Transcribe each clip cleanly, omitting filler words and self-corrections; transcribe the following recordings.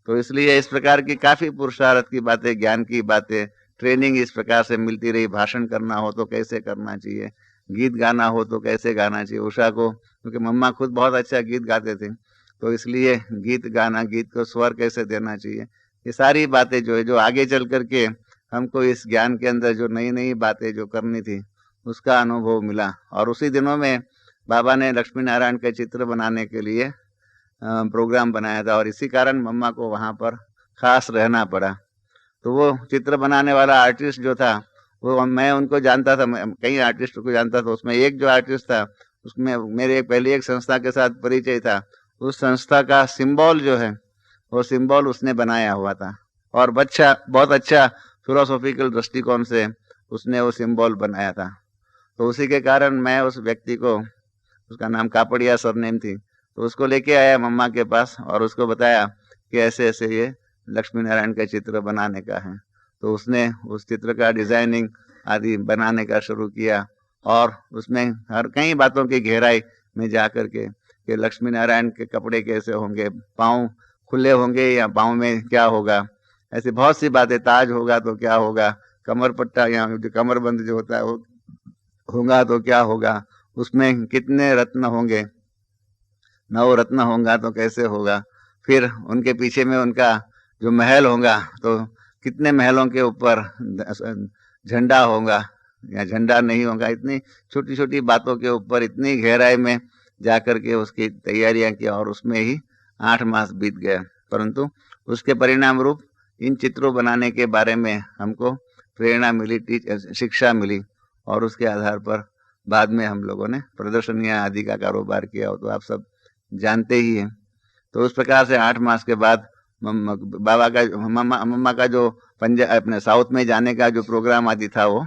तो इसलिए इस प्रकार की काफ़ी पुरुषार्थ की बातें, ज्ञान की बातें, ट्रेनिंग इस प्रकार से मिलती रही। भाषण करना हो तो कैसे करना चाहिए, गीत गाना हो तो कैसे गाना चाहिए उषा को, क्योंकि मम्मा खुद बहुत अच्छा गीत गाते थे, तो इसलिए गीत गाना, गीत को स्वर कैसे देना चाहिए, ये सारी बातें जो है, जो आगे चल करके हमको इस ज्ञान के अंदर जो नई-नई बातें जो करनी थी, उसका अनुभव मिला। और उसी दिनों में बाबा ने लक्ष्मी नारायण के चित्र बनाने के लिए प्रोग्राम बनाया था, और इसी कारण मम्मा को वहाँ पर खास रहना पड़ा। तो वो चित्र बनाने वाला आर्टिस्ट जो था, वो मैं उनको जानता था, मैं कई आर्टिस्ट को जानता था, उसमें एक जो आर्टिस्ट था, उसमें मेरे पहले एक संस्था के साथ परिचय था। उस संस्था का सिंबल जो है, वो सिंबल उसने बनाया हुआ था, और बच्चा बहुत अच्छा फिलोसॉफिकल दृष्टिकोण से उसने वो सिंबल बनाया था। तो उसी के कारण मैं उस व्यक्ति को, उसका नाम कापड़िया सरनेम थी, तो उसको लेके आया मम्मा के पास और उसको बताया कि ऐसे ऐसे ये लक्ष्मी नारायण का चित्र बनाने का है। तो उसने उस चित्र का डिजाइनिंग आदि बनाने का शुरू किया, और उसमें हर कई बातों की गहराई में जा करके कि लक्ष्मी नारायण के कपड़े कैसे होंगे, पाँव खुले होंगे या पाँव में क्या होगा, ऐसी बहुत सी बातें, ताज होगा तो क्या होगा, कमर पट्टा या जो कमरबंद जो होता है वो होगा तो क्या होगा, उसमें कितने रत्न होंगे, नौ रत्न होगा तो कैसे होगा, फिर उनके पीछे में उनका जो महल होगा तो कितने महलों के ऊपर झंडा होगा या झंडा नहीं होगा, इतनी छोटी छोटी बातों के ऊपर इतनी गहराई में जाकर के उसकी तैयारियां की, और उसमें ही 8 मास बीत गए। परंतु उसके परिणाम रूप इन चित्रों बनाने के बारे में हमको प्रेरणा मिली, शिक्षा मिली, और उसके आधार पर बाद में हम लोगों ने प्रदर्शनियां आदि का कारोबार किया, तो आप सब जानते ही हैं। तो उस प्रकार से 8 मास के बाद बाबा का, मम्मा का जो पंजाब अपने साउथ में जाने का जो प्रोग्राम आदि था वो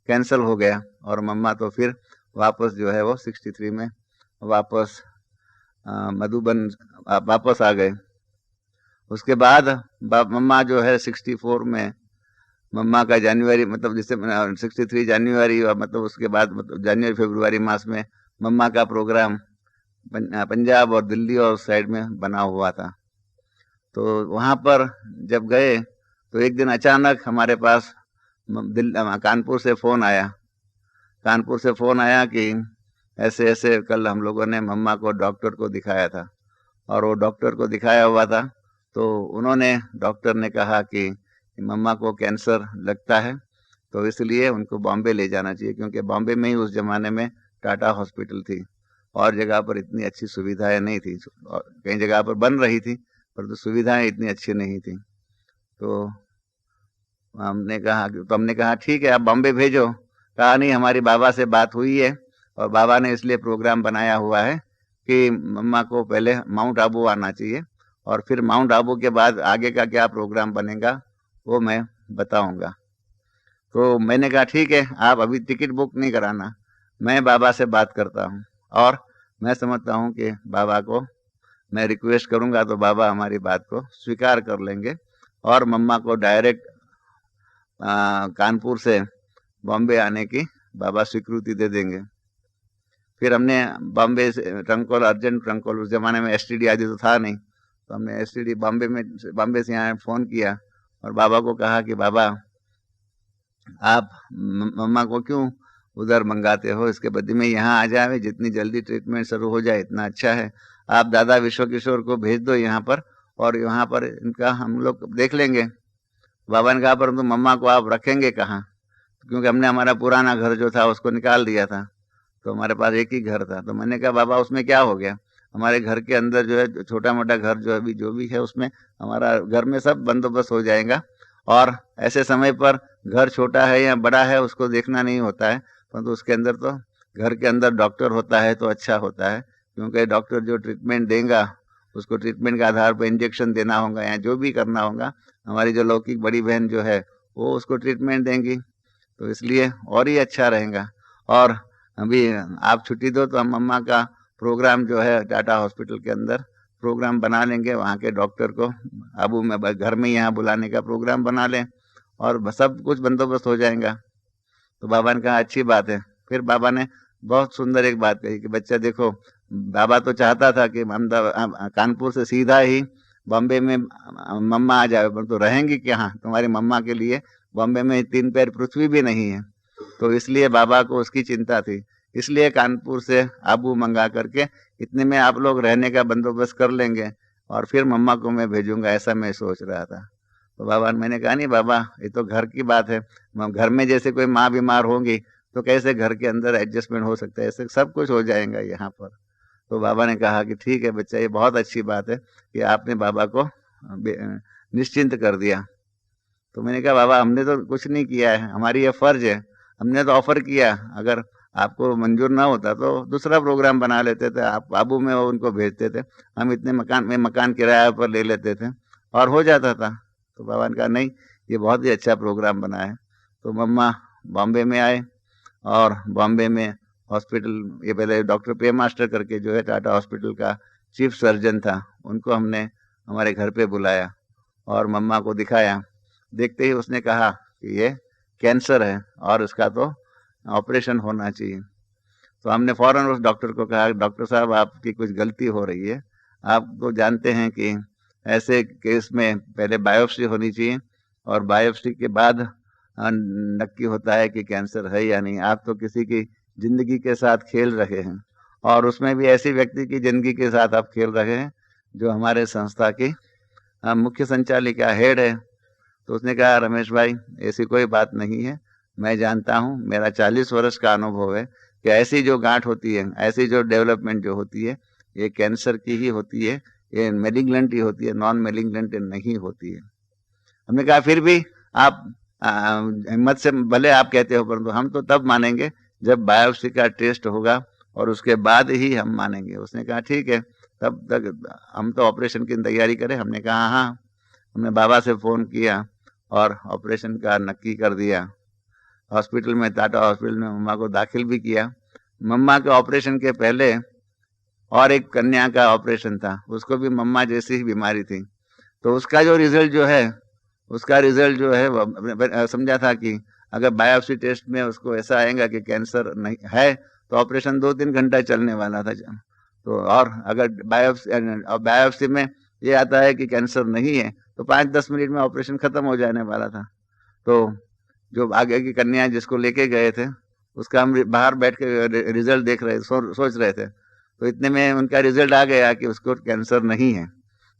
कैंसिल हो गया, और मम्मा तो फिर वापस जो है वो 63 में वापस मधुबन वापस आ गए। उसके बाद मम्मा जो है 64 में, मम्मा का जनवरी मतलब जिससे 63 जनवरी, मतलब उसके बाद मतलब जनवरी फरवरी मास में मम्मा का प्रोग्राम पंजाब और दिल्ली और साइड में बना हुआ था। तो वहाँ पर जब गए तो एक दिन अचानक हमारे पास कानपुर से फ़ोन आया, कानपुर से फ़ोन आया कि ऐसे ऐसे कल हम लोगों ने मम्मा को डॉक्टर को दिखाया था, और वो डॉक्टर को दिखाया हुआ था, तो उन्होंने, डॉक्टर ने कहा कि मम्मा को कैंसर लगता है, तो इसलिए उनको बॉम्बे ले जाना चाहिए, क्योंकि बॉम्बे में ही उस जमाने में टाटा हॉस्पिटल थी, और जगह पर इतनी अच्छी सुविधाएं नहीं थी, कई जगह पर बन रही थी परंतु सुविधाएं इतनी अच्छी नहीं थी। तो हमने कहा ठीक है आप बॉम्बे भेजो। कहा नहीं, हमारी बाबा से बात हुई है, और बाबा ने इसलिए प्रोग्राम बनाया हुआ है कि मम्मा को पहले माउंट आबू आना चाहिए, और फिर माउंट आबू के बाद आगे का क्या प्रोग्राम बनेगा वो मैं बताऊंगा। तो मैंने कहा ठीक है, आप अभी टिकट बुक नहीं कराना, मैं बाबा से बात करता हूँ, और मैं समझता हूँ कि बाबा को मैं रिक्वेस्ट करूंगा तो बाबा हमारी बात को स्वीकार कर लेंगे, और मम्मा को डायरेक्ट कानपुर से बॉम्बे आने की बाबा स्वीकृति दे देंगे। फिर हमने बॉम्बे से ट्रंकोल, अर्जेंट ट्रंकोल, उस जमाने में एसटीडी आदि तो था नहीं, तो हमने एसटीडी बॉम्बे से यहाँ फ़ोन किया, और बाबा को कहा कि बाबा आप मम्मा को क्यों उधर मंगाते हो, इसके बदले में यहाँ आ जाए, जितनी जल्दी ट्रीटमेंट शुरू हो जाए इतना अच्छा है। आप दादा विश्व किशोर को भेज दो यहाँ पर, और यहाँ पर इनका हम लोग देख लेंगे। बाबा ने कहा परंतु मम्मा को आप रखेंगे कहाँ, क्योंकि हमने हमारा पुराना घर जो था उसको निकाल दिया था, तो हमारे पास एक ही घर था। तो मैंने कहा बाबा उसमें क्या हो गया, हमारे घर के अंदर जो है छोटा मोटा घर जो भी है उसमें हमारा घर में सब बंदोबस्त हो जाएगा, और ऐसे समय पर घर छोटा है या बड़ा है उसको देखना नहीं होता है, परंतु उसके अंदर तो घर के अंदर डॉक्टर होता है तो अच्छा होता है, क्योंकि डॉक्टर जो ट्रीटमेंट देगा उसको ट्रीटमेंट के आधार पर इंजेक्शन देना होगा या जो भी करना होगा, हमारी जो लौकिक बड़ी बहन जो है वो उसको ट्रीटमेंट देंगी, तो इसलिए और ही अच्छा रहेगा। और अभी आप छुट्टी दो तो हम मम्मा का प्रोग्राम जो है टाटा हॉस्पिटल के अंदर प्रोग्राम बना लेंगे, वहाँ के डॉक्टर को आबू में घर में यहाँ बुलाने का प्रोग्राम बना लें, और सब कुछ बंदोबस्त हो जाएगा। तो बाबा ने कहा अच्छी बात है। फिर बाबा ने बहुत सुंदर एक बात कही कि बच्चा देखो, बाबा तो चाहता था कि कानपुर से सीधा ही बॉम्बे में मम्मा आ जाए, तो रहेंगी कहाँ? तुम्हारी मम्मा के लिए बॉम्बे में 3 पैर पृथ्वी भी नहीं है। तो इसलिए बाबा को उसकी चिंता थी, इसलिए कानपुर से आबू मंगा करके इतने में आप लोग रहने का बंदोबस्त कर लेंगे और फिर मम्मा को मैं भेजूंगा, ऐसा मैं सोच रहा था। तो बाबा, मैंने कहा नहीं बाबा, ये तो घर की बात है, घर में जैसे कोई माँ बीमार होंगी तो कैसे घर के अंदर एडजस्टमेंट हो सकता है, ऐसे सब कुछ हो जाएगा यहाँ पर। तो बाबा ने कहा कि ठीक है बच्चा, ये बहुत अच्छी बात है कि आपने बाबा को निश्चिंत कर दिया। तो मैंने कहा बाबा, हमने तो कुछ नहीं किया है, हमारी ये फर्ज है, हमने तो ऑफर किया, अगर आपको मंजूर ना होता तो दूसरा प्रोग्राम बना लेते थे, आप बाबू में उनको भेजते थे, हम इतने मकान किराया पर ले लेते थे और हो जाता था। तो बाबा ने कहा नहीं, ये बहुत ही अच्छा प्रोग्राम बना है। तो मम्मा बॉम्बे में आए और बॉम्बे में हॉस्पिटल, ये पहले डॉक्टर पे मास्टर करके जो है टाटा हॉस्पिटल का चीफ सर्जन था, उनको हमने हमारे घर पे बुलाया और मम्मा को दिखाया। देखते ही उसने कहा कि ये कैंसर है और इसका तो ऑपरेशन होना चाहिए। तो हमने फौरन उस डॉक्टर को कहा, डॉक्टर साहब आपकी कुछ गलती हो रही है, आप तो जानते हैं कि ऐसे केस में पहले बायोप्सी होनी चाहिए और बायोप्सी के बाद नक्की होता है कि कैंसर है या नहीं। आप तो किसी की जिंदगी के साथ खेल रहे हैं और उसमें भी ऐसी व्यक्ति की जिंदगी के साथ आप खेल रहे हैं जो हमारे संस्था की मुख्य संचालिका हेड है। तो उसने कहा, रमेश भाई ऐसी कोई बात नहीं है, मैं जानता हूँ, मेरा 40 वर्ष का अनुभव है कि ऐसी जो गांठ होती है, ऐसी जो डेवलपमेंट जो होती है, ये कैंसर की ही होती है, ये मेलिग्नेंट ही होती है, नॉन मेलिग्नेंट नहीं होती है। हमने कहा फिर भी आप हिम्मत से भले आप कहते हो, परंतु हम तो तब मानेंगे जब बायोप्सी का टेस्ट होगा और उसके बाद ही हम मानेंगे। उसने कहा ठीक है, तब तक हम तो ऑपरेशन की तैयारी करें। हमने कहा हाँ। हमने बाबा से फोन किया और ऑपरेशन का नक्की कर दिया। हॉस्पिटल में, टाटा हॉस्पिटल में मम्मा को दाखिल भी किया। मम्मा के ऑपरेशन के पहले और एक कन्या का ऑपरेशन था, उसको भी मम्मा जैसी ही बीमारी थी। तो उसका जो रिजल्ट जो है, समझा था कि अगर बायोप्सी टेस्ट में उसको ऐसा आएगा कि कैंसर नहीं है तो ऑपरेशन 2-3 घंटा चलने वाला था। तो और अगर बायोप्सी में ये आता है कि कैंसर नहीं है तो 5-10 मिनट में ऑपरेशन खत्म हो जाने वाला था। तो जो आगे की कन्या जिसको लेके गए थे, उसका हम बाहर बैठ के रिजल्ट देख रहे, सोच रहे थे। तो इतने में उनका रिजल्ट आ गया कि उसको कैंसर नहीं है।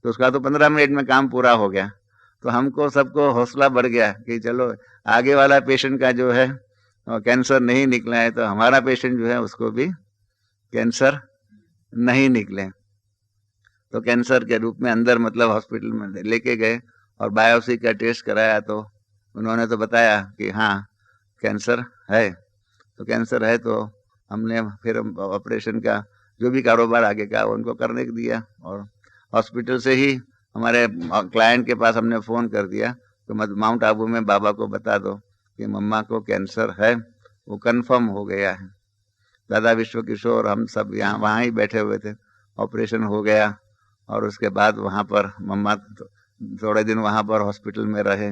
तो उसका तो 15 मिनट में काम पूरा हो गया। तो हमको सबको हौसला बढ़ गया कि चलो आगे वाला पेशेंट का जो है कैंसर नहीं निकला है, तो हमारा पेशेंट जो है उसको भी कैंसर नहीं निकले। तो कैंसर के रूप में अंदर मतलब हॉस्पिटल में लेके गए और बायोप्सी का टेस्ट कराया। तो उन्होंने तो बताया कि हाँ कैंसर है। तो कैंसर है तो हमने फिर ऑपरेशन का जो भी कारोबार आगे का उनको करने को दिया और हॉस्पिटल से ही हमारे क्लाइंट के पास हमने फ़ोन कर दिया तो माउंट आबू में बाबा को बता दो कि मम्मा को कैंसर है, वो कंफर्म हो गया है। दादा विश्व किशोर हम सब यहाँ वहाँ ही बैठे हुए थे। ऑपरेशन हो गया और उसके बाद वहाँ पर मम्मा थोड़े दिन वहाँ पर हॉस्पिटल में रहे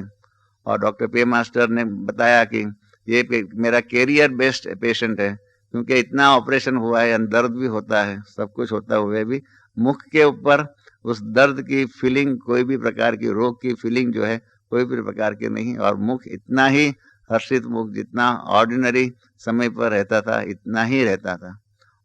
और डॉक्टर पे मास्टर ने बताया कि ये मेरा कैरियर बेस्ड पेशेंट है, क्योंकि इतना ऑपरेशन हुआ है, दर्द भी होता है, सब कुछ होता हुए भी मुख के ऊपर उस दर्द की फीलिंग, कोई भी प्रकार की रोग की फीलिंग जो है कोई भी प्रकार की नहीं। और मुख इतना ही हर्षित मुख जितना ऑर्डिनरी समय पर रहता था इतना ही रहता था।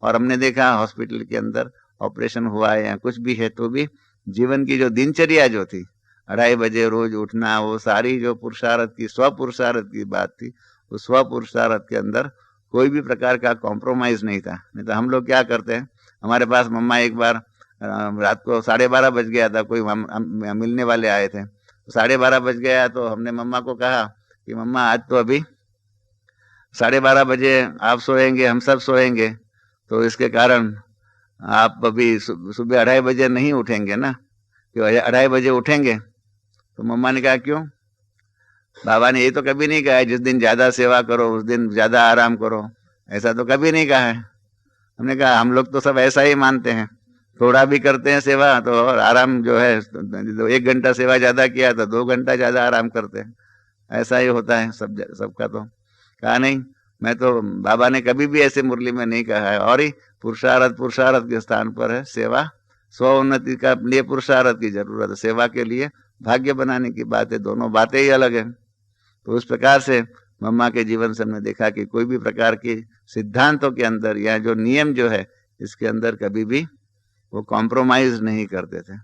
और हमने देखा हॉस्पिटल के अंदर ऑपरेशन हुआ है या कुछ भी है तो भी जीवन की जो दिनचर्या जो थी, 2:30 बजे रोज उठना, वो सारी जो पुरुषार्थ की, स्वपुरुषार्थ की बात थी, उस स्वपुरुषार्थ के अंदर कोई भी प्रकार का कॉम्प्रोमाइज नहीं था। नहीं तो हम लोग क्या करते हैं, हमारे पास मम्मा एक बार रात को 12:30 बज गया था, कोई मिलने वाले आए थे, तो 12:30 बज गया तो हमने मम्मा को कहा कि मम्मा आज तो अभी 12:30 बजे आप सोएंगे, हम सब सोएंगे, तो इसके कारण आप अभी सुबह 2:30 बजे नहीं उठेंगे ना, क्यों 2:30 बजे उठेंगे? तो मम्मा ने कहा क्यों? बाबा ने ये तो कभी नहीं कहा है जिस दिन ज्यादा सेवा करो उस दिन ज्यादा आराम करो, ऐसा तो कभी नहीं कहा है। हमने कहा हम लोग तो सब ऐसा ही मानते हैं, थोड़ा भी करते हैं सेवा तो और आराम जो है, तो 1 घंटा सेवा ज्यादा किया तो 2 घंटा ज्यादा आराम करते हैं, ऐसा ही होता है सबका। तो कहा नहीं, मैं तो बाबा ने कभी भी ऐसे मुरली में नहीं कहा है, और ही पुरुषार्थ के स्थान पर है, सेवा स्व उन्नति का लिए पुरुषार्थ की जरूरत है, सेवा के लिए भाग्य बनाने की बात है, दोनों बातें ही अलग है। तो उस प्रकार से मम्मा के जीवन से हमने देखा कि कोई भी प्रकार के सिद्धांतों के अंदर या जो नियम जो है इसके अंदर कभी भी वो कॉम्प्रोमाइज नहीं करते थे।